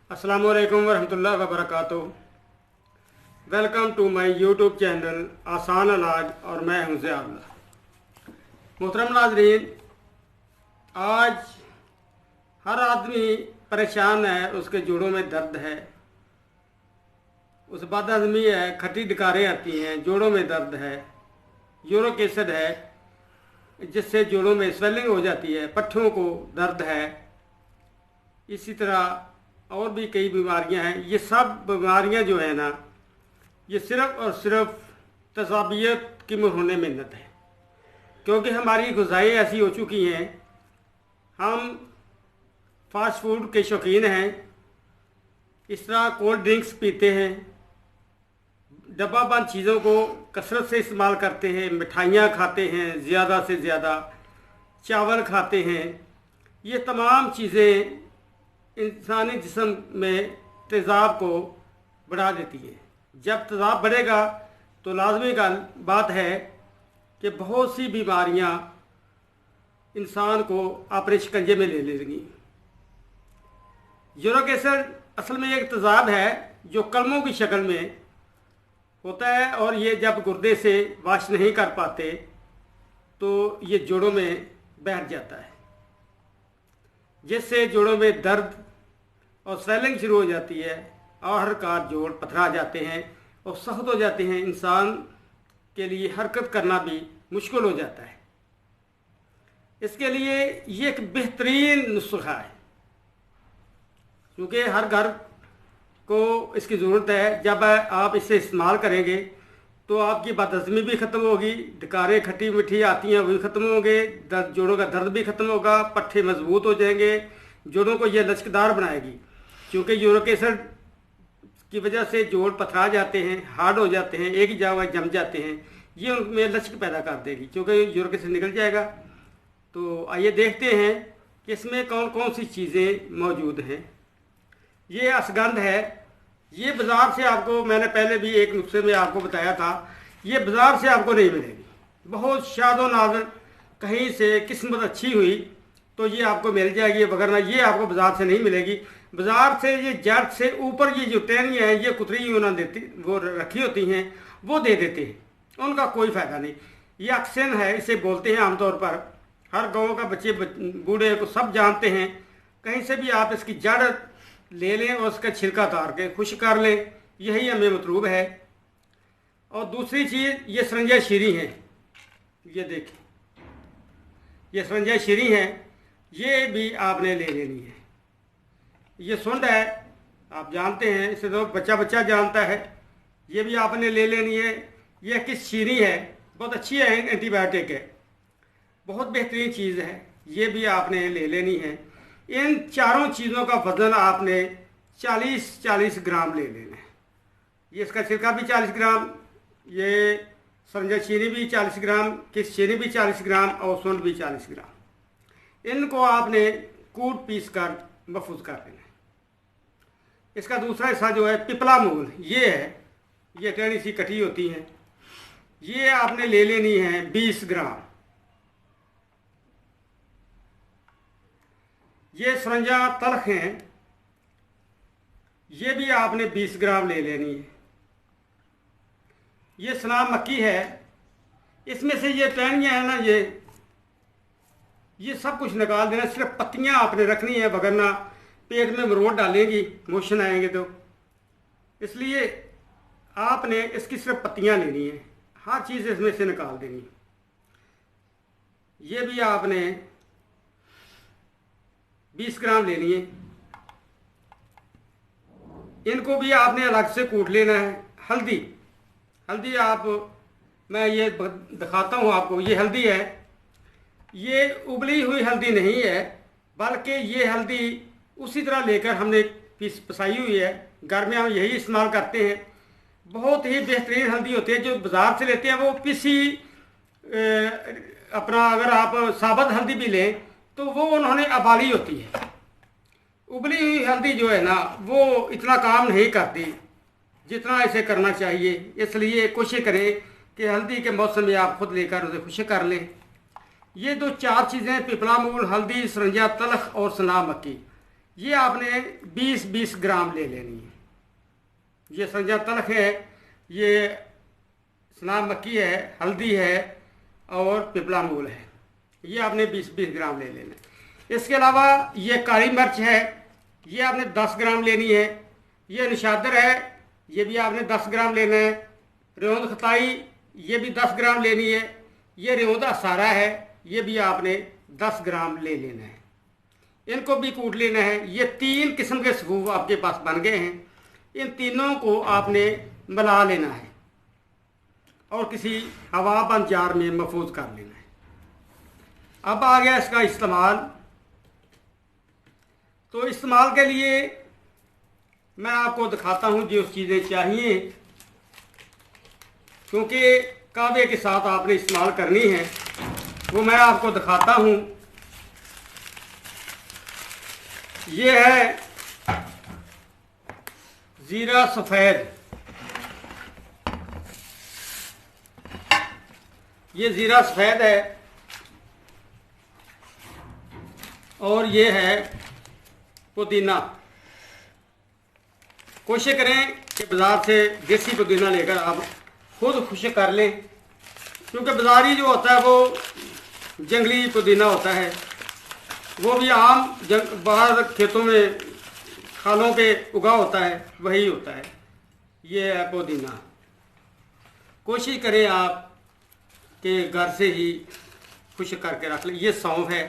अस्सलामुअलैकुम वरहमतुल्लाहि वबरकातुहू। Welcome to my YouTube channel आसान इलाज और मैं हूं ज़ियाउल्लाह। मोहतरम नाज़रीन, आज हर आदमी परेशान है, उसके जोड़ों में दर्द है, उस बदहज़मी है, खट्टी डकारें आती हैं, जोड़ों में दर्द है, यूरिक एसिड है जिससे जोड़ों में स्वेलिंग हो जाती है, पट्ठों को दर्द है, इसी तरह और भी कई बीमारियां हैं। ये सब बीमारियां जो है ना, ये सिर्फ़ और सिर्फ तसाबियत की होने मिन्नत है, क्योंकि हमारी ग़िज़ाएँ ऐसी हो चुकी हैं। हम फास्ट फूड के शौकीन हैं, इस तरह कोल्ड ड्रिंक्स पीते हैं, डब्बा बंद चीज़ों को कसरत से इस्तेमाल करते हैं, मिठाइयाँ खाते हैं ज़्यादा से ज़्यादा, चावल खाते हैं। ये तमाम चीज़ें इंसानी जिस्म में तेज़ाब को बढ़ा देती है। जब तेज़ाब बढ़ेगा तो लाजमी बात है कि बहुत सी बीमारियां इंसान को अपने शिकंजे में ले लेंगी। यूरिक एसिड असल में एक तेज़ाब है जो कलमों की शक्ल में होता है, और ये जब गुर्दे से वाश नहीं कर पाते तो ये जोड़ों में बैठ जाता है, जिससे जोड़ों में दर्द और स्वेलिंग शुरू हो जाती है और हर जोड़ पथरा जाते हैं और सख्त हो जाते हैं। इंसान के लिए हरकत करना भी मुश्किल हो जाता है। इसके लिए ये एक बेहतरीन नुस्खा है, क्योंकि हर घर को इसकी ज़रूरत है। जब आप इसे इस्तेमाल करेंगे तो आपकी बदहज़मी भी ख़त्म होगी, डकारें खट्टी मीठी आती हैं वो भी ख़त्म होंगे, जोड़ों का दर्द भी ख़त्म होगा, पट्ठे मजबूत हो जाएंगे, जोड़ों को यह लचकदार बनाएगी। क्योंकि यूरिक एसिड की वजह से जोड़ पथरा जाते हैं, हार्ड हो जाते हैं, एक ही जगह जम जाते हैं, ये उनमें लचक पैदा कर देगी, क्योंकि यूरिक एसिड निकल जाएगा। तो आइए देखते हैं कि इसमें कौन कौन सी चीज़ें मौजूद हैं। ये अश्वगंध है, ये बाज़ार से आपको, मैंने पहले भी एक नुस्खे में आपको बताया था, ये बाज़ार से आपको नहीं मिलेगी। बहुत शादो नाज़र कहीं से किस्मत अच्छी हुई तो ये आपको मिल जाएगी, वगरना ये आपको बाज़ार से नहीं मिलेगी। बाज़ार से ये जड़ से ऊपर ये जो टहनियाँ हैं, ये कुतरी उन्होंने देती वो रखी होती हैं, वो दे देते हैं, उनका कोई फ़ायदा नहीं। ये अक्सन है, इसे बोलते हैं आमतौर पर, हर गाँव का बच्चे बूढ़े को सब जानते हैं। कहीं से भी आप इसकी जड़ ले लें और उसका छिलका उतार के खुश्क कर लें, यही हमें मतलूब है। और दूसरी चीज़ ये सरंजा शीरी है, ये देखें, ये सरंजा शीरी है, ये भी आपने ले लेनी है। ये सुंड है, आप जानते हैं, इसे तो बच्चा बच्चा जानता है, ये भी आपने ले लेनी है। ये किस शीरी है, बहुत अच्छी है, एंटीबायोटिक है, बहुत बेहतरीन चीज़ है, ये भी आपने ले लेनी है। इन चारों चीज़ों का वज़न आपने 40-40 ग्राम ले लेना है। ये इसका छिलका भी 40 ग्राम, ये सरंजा चीनी भी 40 ग्राम, किस चीनी भी 40 ग्राम और सुंड भी 40 ग्राम। इनको आपने कूट पीस कर महफूज कर लेना है। इसका दूसरा हिस्सा जो है पिपला मूल, ये है, ये टेढ़ी सी कटी होती हैं, ये आपने ले लेनी है 20 ग्राम। ये सरंजा तलख हैं, ये भी आपने 20 ग्राम ले लेनी है। ये सनाम मक्की है, इसमें से ये टहनियाँ हैं ना, ये सब कुछ निकाल देना, सिर्फ पत्तियाँ आपने रखनी है, वगरना पेट में मरोड़ डालेंगी, मोशन आएंगे तो, इसलिए आपने इसकी सिर्फ पत्तियाँ लेनी है, हर चीज़ इसमें से निकाल देनी। ये भी आपने 20 ग्राम लेनी है। इनको भी आपने अलग से कूट लेना है। हल्दी आप, मैं ये दिखाता हूँ आपको, ये हल्दी है, ये उबली हुई हल्दी नहीं है, बल्कि ये हल्दी उसी तरह लेकर हमने पिसाई हुई है। घर में हम यही इस्तेमाल करते हैं। बहुत ही बेहतरीन हल्दी होती है, जो बाज़ार से लेते हैं वो पिसी अपना, अगर आप साबुत हल्दी भी लें तो वो उन्होंने उबाली होती है। उबली हुई हल्दी जो है ना, वो इतना काम नहीं करती जितना इसे करना चाहिए। इसलिए कोशिश करें कि हल्दी के मौसम में आप खुद लेकर उसे खुश्क कर लें। ये दो चार चीज़ें, पिपला मूल, हल्दी, सरंजा तलख और सना मक्की, ये आपने 20-20 ग्राम ले लेनी है। ये संजा तलख है, ये सनाब मक्की है, हल्दी है और पिपला मूल है। ये आपने 20-20 ग्राम ले लेना है। इसके अलावा ये काली मिर्च है, ये आपने 10 ग्राम लेनी है। ये निशादर है, ये भी आपने 10 ग्राम लेना है। रेवंद खताई ये भी 10 ग्राम लेनी है। ये रेवंद असारा है, ये भी आपने 10 ग्राम ले लेना है। इनको भी कूट लेना है। ये 3 किस्म के सफूफ आपके पास बन गए हैं। इन तीनों को आपने मिला लेना है और किसी हवाबंद जार में महफूज कर लेना है। अब आ गया इसका इस्तेमाल। तो इस्तेमाल के लिए मैं आपको दिखाता हूँ जो चीज़ें चाहिए, क्योंकि कावे के साथ आपने इस्तेमाल करनी है, वो मैं आपको दिखाता हूँ। ये है ज़ीरा सफ़ेद, ये ज़ीरा सफ़ेद है और ये है पुदीना। कोशिश करें कि बाज़ार से देसी पुदीना लेकर आप खुद खुश्क कर लें, क्योंकि बाज़ारी जो होता है वो जंगली पुदीना होता है, वो भी आम बाहर खेतों में खालों पे उगा होता है, वही होता है। ये है पुदीना। कोशिश करें आप कि घर से ही खुश्क करके रख लें। ये सौंफ है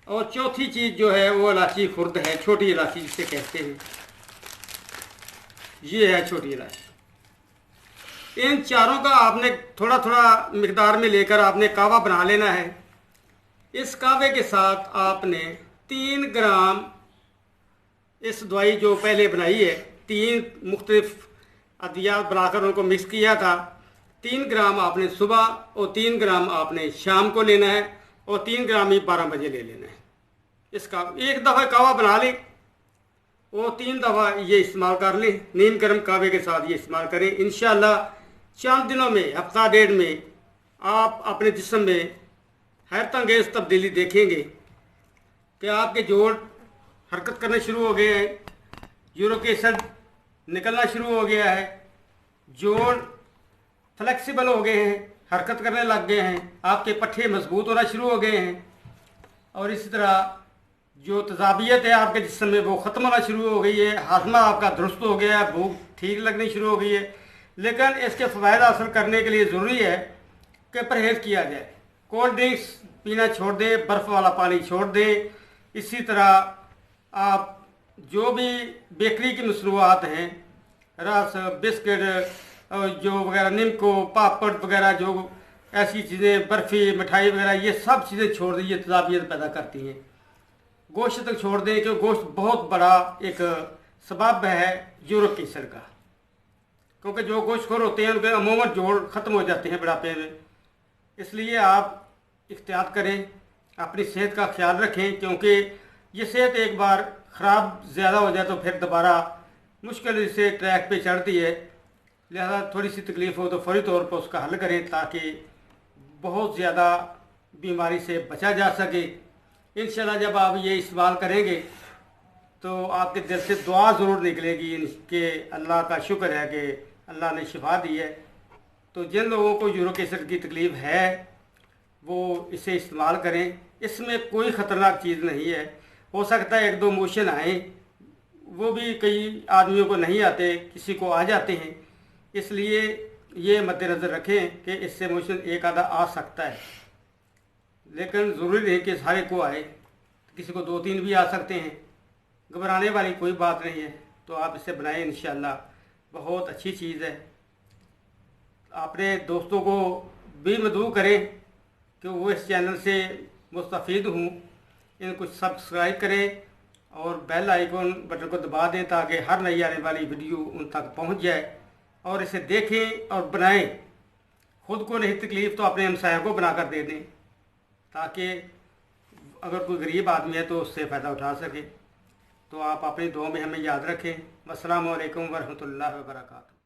और चौथी चीज़ जो है वो इलायची खुर्द है, छोटी इलायची जिसे कहते हैं। ये है छोटी इलायची। इन चारों का आपने थोड़ा थोड़ा मिकदार में लेकर आपने कावा बना लेना है। इस कावे के साथ आपने 3 ग्राम इस दवाई जो पहले बनाई है, 3 मुख्तलिफ अद्वियात बनाकर उनको मिक्स किया था, 3 ग्राम आपने सुबह और 3 ग्राम आपने शाम को लेना है और 3 ग्राम ही 12 बजे ले लेना है। इसका एक दफ़ा कावा बना लें और 3 दफ़ा ये इस्तेमाल कर लें। नीम गर्म कावे के साथ ये इस्तेमाल करें। इंशाअल्लाह चंद दिनों में, हफ्ता डेढ़ में आप अपने जिस्म में हैरत अंगेज़ तब्दीली देखेंगे कि आपके जोड़ हरकत करने शुरू हो गए हैं, यूरिक एसिड निकलना शुरू हो गया है, जोड़ फ्लेक्सिबल हो गए हैं, हरकत करने लग गए हैं, आपके पट्ठे मजबूत होना शुरू हो गए हैं और इसी तरह जो तजाबियत है आपके जिस्म में वो ख़त्म होना शुरू हो गई है। हाजमा आपका दुरुस्त हो गया है, भूख ठीक लगनी शुरू हो गई है। लेकिन इसके फ़वाइद हासिल करने के लिए ज़रूरी है कि परहेज़ किया जाए। कोल्ड ड्रिंक्स पीना छोड़ दें, बर्फ़ वाला पानी छोड़ दें। इसी तरह आप जो भी बेकरी की मसनूआत हैं, रस, बिस्किट जो वगैरह, निमको, पापड़ वगैरह, जो ऐसी चीज़ें, बर्फ़ी, मिठाई वगैरह, ये सब चीज़ें छोड़ दें, ये तजाबियत पैदा करती हैं। गोश्त तक छोड़ दें, क्योंकि गोश्त बहुत बड़ा एक सबब है यूरिक एसिड का, क्योंकि जो गोश्तखोर होते हैं उनके अमूमन जोड़ ख़त्म हो जाते हैं बुढ़ापे में। इसलिए आप एहतियात करें, अपनी सेहत का ख्याल रखें, क्योंकि ये सेहत एक बार ख़राब ज़्यादा हो जाए तो फिर दोबारा मुश्किल से ट्रैक पे चढ़ती है। लिहाजा थोड़ी सी तकलीफ़ हो तो फौरी तौर पर उसका हल करें, ताकि बहुत ज़्यादा बीमारी से बचा जा सके। इंशाल्लाह जब आप ये इस्तेमाल करेंगे तो आपके दिल से दुआ ज़रूर निकलेगी कि अल्लाह का शुक्र है कि अल्लाह ने शिफा दी है। तो जिन लोगों को यूरिक एसिड की तकलीफ़ है वो इसे इस्तेमाल करें। इसमें कोई ख़तरनाक चीज़ नहीं है। हो सकता है 1-2 मोशन आए, वो भी कई आदमियों को नहीं आते, किसी को आ जाते हैं। इसलिए ये मद्देनज़र रखें कि इससे मोशन एक आधा आ सकता है, लेकिन ज़रूरी नहीं कि सारे को आए, किसी को 2-3 भी आ सकते हैं। घबराने वाली कोई बात नहीं है। तो आप इसे बनाएं, इंशाअल्लाह बहुत अच्छी चीज़ है। अपने दोस्तों को भी मदऊ करें कि वो इस चैनल से मुस्तफ़ीद हूँ। इनको सब्सक्राइब करें और बेल आइकन बटन को दबा दें, ताकि हर नई आने वाली वीडियो उन तक पहुँच जाए और इसे देखें और बनाएं। ख़ुद को नहीं तकलीफ़ तो अपने हमसायों को बना कर दे दें, ताकि अगर कोई गरीब आदमी है तो उससे फ़ायदा उठा सके। तो आप अपनी दुआ में हमें याद रखें। अस्सलामु अलैकुम वरहमतुल्लाहि वबरकातुहू।